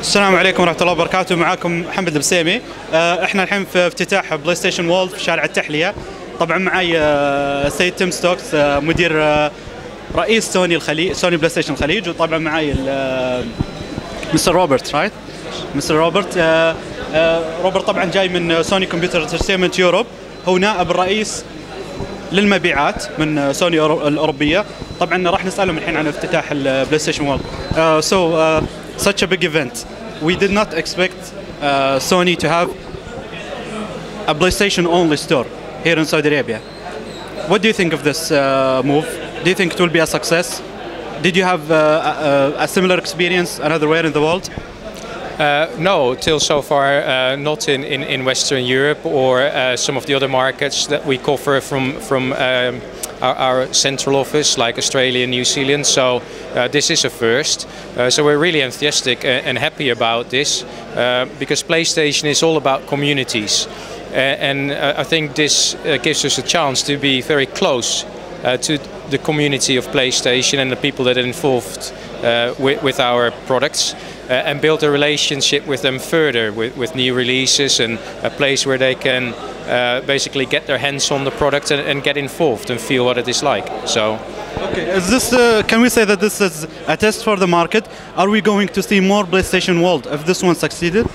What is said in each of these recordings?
السلام عليكم ورحمة الله وبركاته. معاكم محمد البسيمي. احنا الحين في افتتاح بلايستيشن وولد في شارع التحلية. طبعا معي السيد تيم ستوكس مدير رئيس سوني بلايستيشن الخليج، وطبعا معي مستر روبيرت رايت مستر روبيرت. روبرت طبعا جاي من سوني كومبيوتر انترتينمنت يوروب، هو نائب الرئيس للمبيعات من سوني الأوروبية. طبعا راح نسألهم الحين عن افتتاح البلايستيشن وولد. Such a big event. We did not expect Sony to have a PlayStation only store here in Saudi Arabia. What do you think of this move? Do you think it will be a success? Did you have a similar experience another in the world? No, till so far not in Western Europe or some of the other markets that we cover from our central office, like Australia and New Zealand. So this is a first. So we're really enthusiastic and happy about this because PlayStation is all about communities. And I think this gives us a chance to be very close to the community of PlayStation and the people that are involved with our products. And build a relationship with them further with new releases and a place where they can basically get their hands on the product and get involved and feel what it is like. So, okay, is this? Can we say that this is a test for the market? Are we going to see more PlayStation World if this one succeeded?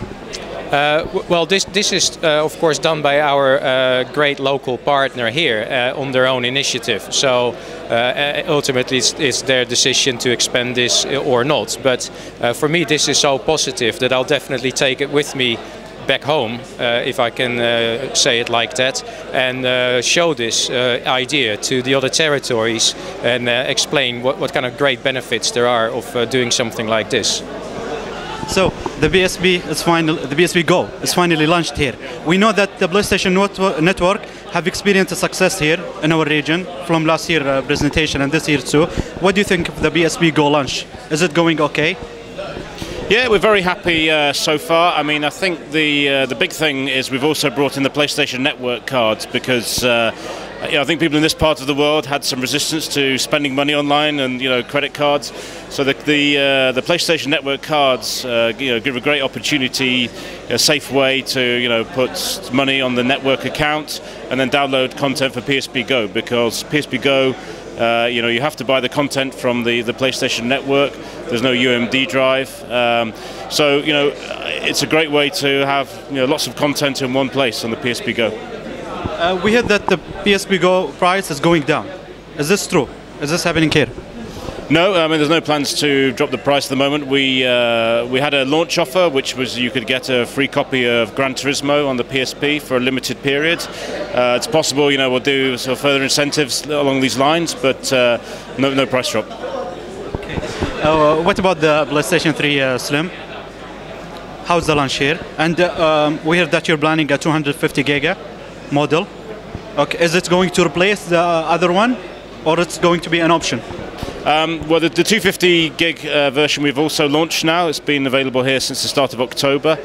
Well, this is of course done by our great local partner here on their own initiative. So ultimately it's their decision to expand this or not. But for me this is so positive that I'll definitely take it with me back home, if I can say it like that, and show this idea to the other territories and explain what kind of great benefits there are of doing something like this. So the PSP Go is finally launched here. We know that the PlayStation Network have experienced a success here in our region from last year presentation and this year too. What do you think of the PSP Go launch? Is it going okay? Yeah, we're very happy so far. I mean, I think the big thing is we've also brought in the PlayStation Network cards because I think people in this part of the world had some resistance to spending money online and credit cards. So the PlayStation Network cards give a great opportunity, a safe way to put money on the network account and then download content for PSP Go, because PSP Go you have to buy the content from the PlayStation Network. There's no UMD drive, so it's a great way to have lots of content in one place on the PSP Go. We heard that the PSP Go price is going down. Is this true? Is this happening here? No, I mean there's no plans to drop the price at the moment. We had a launch offer, which was you could get a free copy of Gran Turismo on the PSP for a limited period. It's possible, we'll do sort of further incentives along these lines, but no price drop. Okay. What about the PlayStation 3 Slim? How's the launch here? And we heard that you're planning a 250 giga model. Okay, is it going to replace the other one, or it's going to be an option? Well, the 250 gig version we've also launched now. It's been available here since the start of October.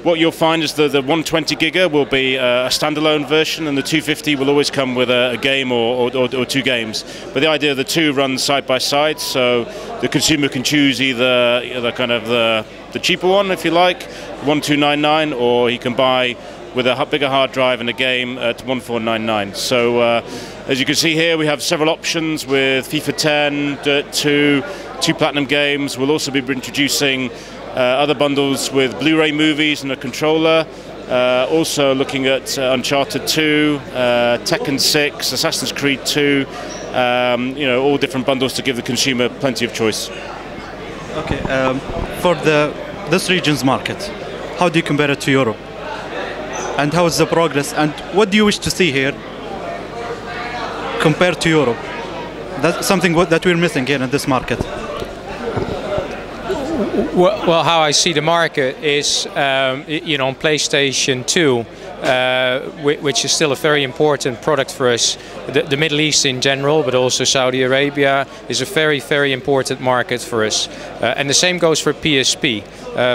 What you'll find is the 120 giga will be a standalone version, and the 250 will always come with a game or two games. But the idea of the two runs side by side, so the consumer can choose either the cheaper one, if you like, 1299, or he can buy with a bigger hard drive and a game at 1499. So as you can see here, we have several options with FIFA 10, Dirt 2, 2 Platinum games. We'll also be introducing other bundles with Blu-ray movies and a controller. Also looking at Uncharted 2, Tekken 6, Assassin's Creed 2, all different bundles to give the consumer plenty of choice. Okay, for this region's market, how do you compare it to Europe? And how is the progress? And what do you wish to see here compared to Europe? That's something that we're missing here in this market. Well, how I see the market is, on PlayStation 2, which is still a very important product for us. The Middle East in general, but also Saudi Arabia, is a very, very important market for us. And the same goes for PSP.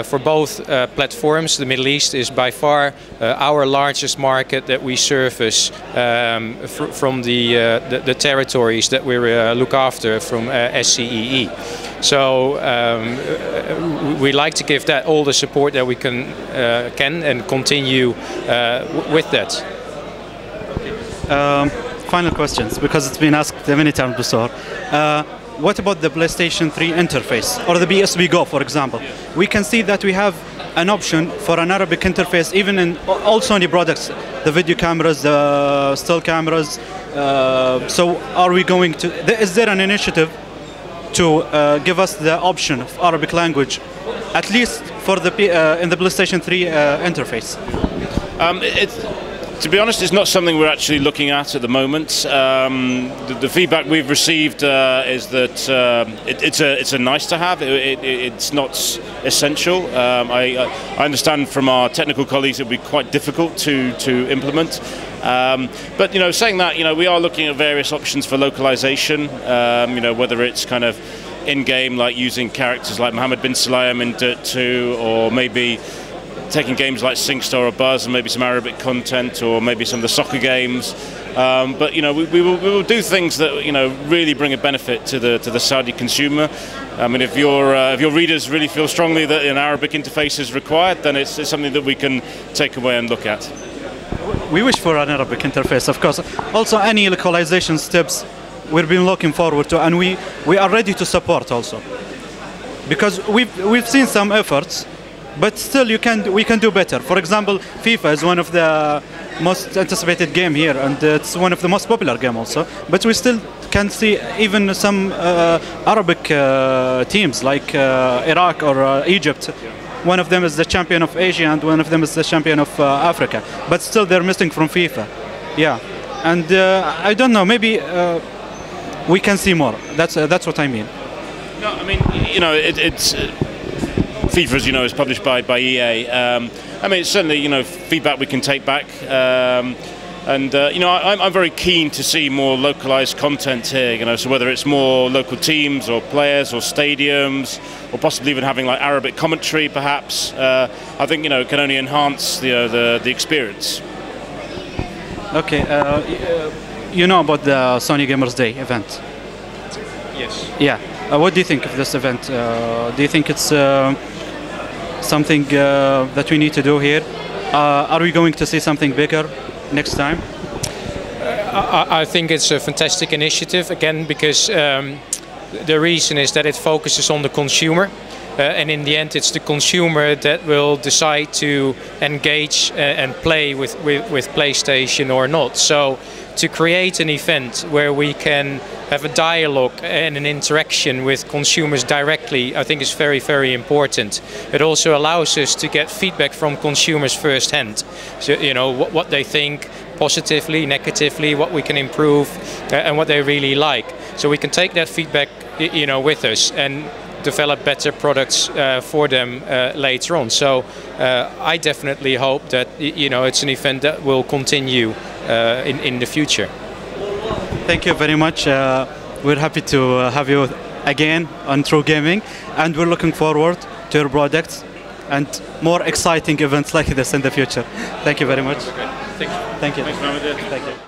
For both platforms, the Middle East is by far our largest market that we service from the territories that we look after from SCEE. So we like to give that all the support that we can and continue with that. Final questions, because it's been asked many times before. What about the PlayStation 3 interface or the PSP Go, for example? We can see that we have an option for an Arabic interface even in all Sony products, the video cameras, the still cameras. So are we going to, is there an initiative to give us the option of Arabic language, at least for the in the PlayStation 3 interface? To be honest, it's not something we're actually looking at the moment. The feedback we've received is that it's a nice to have. It's not essential. I understand from our technical colleagues it would be quite difficult to implement. But saying that, we are looking at various options for localization. Whether it's kind of in-game, like using characters like Mohammed bin Sulayem in Dirt 2, or maybe taking games like SingStar or Buzz and maybe some Arabic content, or maybe some of the soccer games. But we will do things that really bring a benefit to the Saudi consumer. I mean, if your readers really feel strongly that an Arabic interface is required, then it's something that we can take away and look at. We wish for an Arabic interface, of course. Also, any localization steps we've been looking forward to, and we are ready to support also, because we've seen some efforts. But still, we can do better. For example, FIFA is one of the most anticipated game here, and it's one of the most popular game also. But we still can see even some Arabic teams like Iraq or Egypt. One of them is the champion of Asia, and one of them is the champion of Africa. But still, they're missing from FIFA. Yeah, and I don't know. Maybe we can see more. That's what I mean. No, I mean, it's. FIFA, as you know, is published by EA. I mean, it's certainly feedback we can take back, I'm very keen to see more localized content here. So whether it's more local teams or players or stadiums, or possibly even having like Arabic commentary, perhaps, I think it can only enhance the experience. Okay, about the Sony Gamers Day event. Yes. Yeah. What do you think of this event? Do you think it's something that we need to do here? Are we going to see something bigger next time? I think it's a fantastic initiative, again, because the reason is that it focuses on the consumer. And in the end, it's the consumer that will decide to engage and play with PlayStation or not. So to create an event where we can have a dialogue and an interaction with consumers directly, I think is very, very important. It also allows us to get feedback from consumers firsthand. So, what they think positively, negatively, what we can improve, and what they really like. So we can take that feedback, with us and develop better products for them later on. So I definitely hope that it's an event that will continue in the future. Thank you very much. We're happy to have you again on True Gaming, and we're looking forward to your products and more exciting events like this in the future. Thank you very much. Thank you. Thank you. Thanks, Mohammed. Thank you.